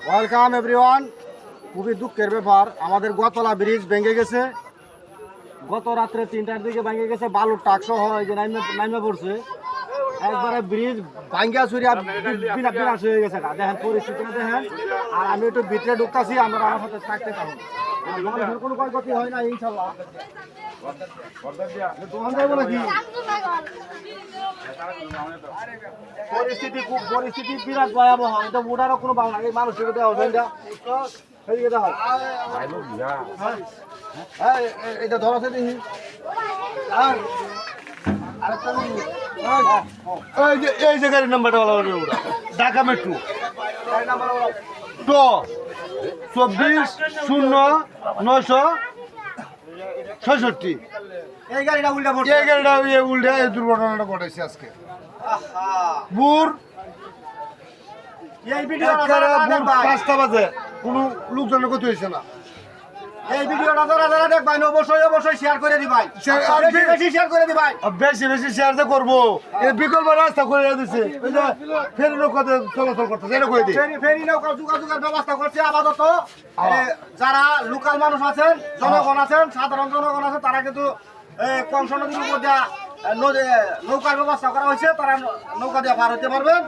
Welcome everyone. খুবই দুঃখের ব্যাপার, আমাদের গোতলা ব্রিজ ভেঙে গেছে। গত রাত্রে 3টার দিকে ভেঙে গেছে, বালুর টাক সহ এই যে নাইমে পড়ছে। একবারে ব্রিজ ভাঙ্গা চুরিয়া বিনাশ হয়ে গেছে। দেখেন পরিস্থিতিটা দেখেন। আর আমি একটু ভিতরে ঢুকতেছি, আমরা আমার সাথে থাকতে পারবো। মানুষের কোনো ক্ষয়ক্ষতি হয় না ইনশাল্লাহ। দোকান যাবো নাকি? পরিস্থিতি বিরাট ভয়াবহ। এটা ওটারও কোনো ভালো লাগে মানুষের দেওয়া হবে এটা। এটা ধরা আছে দেখি। এই যে গাড়ির নাম্বারটা বলা হবে ঢাকা মেট্রো তো 24-0-966। এই গাড়িটা উল্টা পড়ছে। এই গাড়িটা উল্টে এই দুর্ঘটনাটা ঘটেছে আজকে। ভোর এই ভিডিও 5টা বাজে কোনো লোকজনের ক্ষতি হয়েছে না। এই ভিডিওটা যারা দেখবেন অবশ্যই শেয়ার করে দিবেন। বেশি শেয়ার করে দিবেন। বেশি শেয়ার তো করবো। এই বিকল্প রাস্তা করে দিচ্ছে, ফেরি নৌকাতে চলাচল করতেছে, এটা করে দিই। ফেরি নৌকা যোগাযোগের ব্যবস্থা করছে আপাতত। যারা লোকাল মানুষ আছেন, জনগণ আছেন, সাধারণ জনগণ আছেন, তারা কিন্তু কংস নদীর উপর দিয়ে নৌকার ব্যবস্থা করা হয়েছে। তারা নৌকা দিয়ে পার হতে পারবেন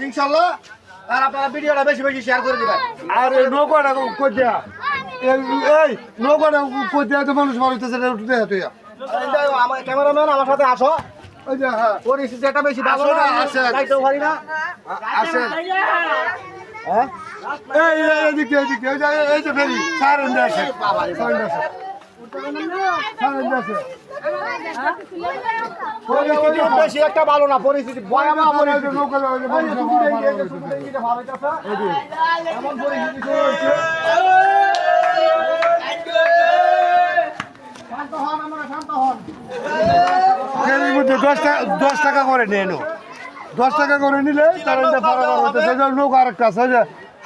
ইনশাল্লাহ। আর আপনারা ভিডিওটা বেশি শেয়ার করে দিবেন। আর এই নৌকাটা কোথায়, এই নৌকাটা কোথায় তো মানুষ মারতেছে, আমার ক্যামেরাম্যান আমার সাথে আসো। ওই যে হ্যাঁ পরিস্থিতি একটা বেশি ভালো না, যাইতেও পারি না। আসেন। হ্যাঁ এদিকে এই যে ফেরি সারেন আছে, পরিস্থিতি বেশি একটা ভালো না, পরিস্থিতি ভয়াবহ পরিস্থিতি। নৌকা এমন পরিস্থিতি শুরু হয়েছে। শান্ত হন, আমরা শান্ত হন। ফেরির মধ্যে 10 টাকা করে নিয়ে নো, 10 টাকা করে নিলে তারা নৌকা আরেকটা আছে,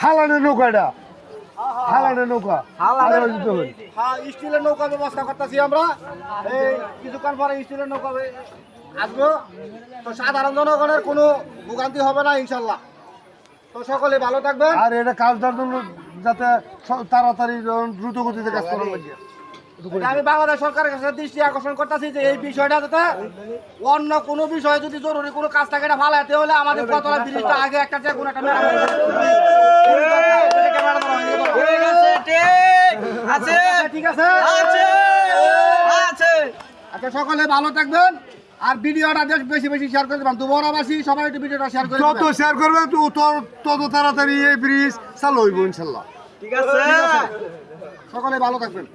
হালানের নৌকাটা, হালানের নৌকা হ্যাঁ, স্টিলের নৌকা ব্যবস্থা করতেছি আমরা। এই কিছুক্ষণ পরে স্টিলের নৌকা আসবো। তো সাধারণ জনগণের কোনো ভোগান্তি হবে না ইনশাল্লাহ। তো সকলে ভালো থাকবেন। আর এটা কাজটার জন্য যাতে তাড়াতাড়ি দ্রুত গতিতে কাজ করা লাগে। আমি বাংলাদেশ সরকারের কাছে দৃষ্টি আকর্ষণ করতেছি যে এই বিষয়টা যাতে অন্য কোনো বিষয়ে যদি জরুরি কোনো কাজ থাকে এটা ভালো হতে হলে আমাদের কতটা ব্রিজটা আগে একটা যে কোনো একটা ঠিক আছে। আচ্ছা, সকলে ভালো থাকবেন। আর ভিডিওটা বেশি শেয়ার করে দেবেন। দুবরাবাসী সবাই একটু ভিডিওটা শেয়ার করে যত শেয়ার করবে তত তাড়াতাড়ি এই ব্রিজ চালু হইব ইনশাল্লাহ। ঠিক আছে। সকলে ভালো থাকবেন।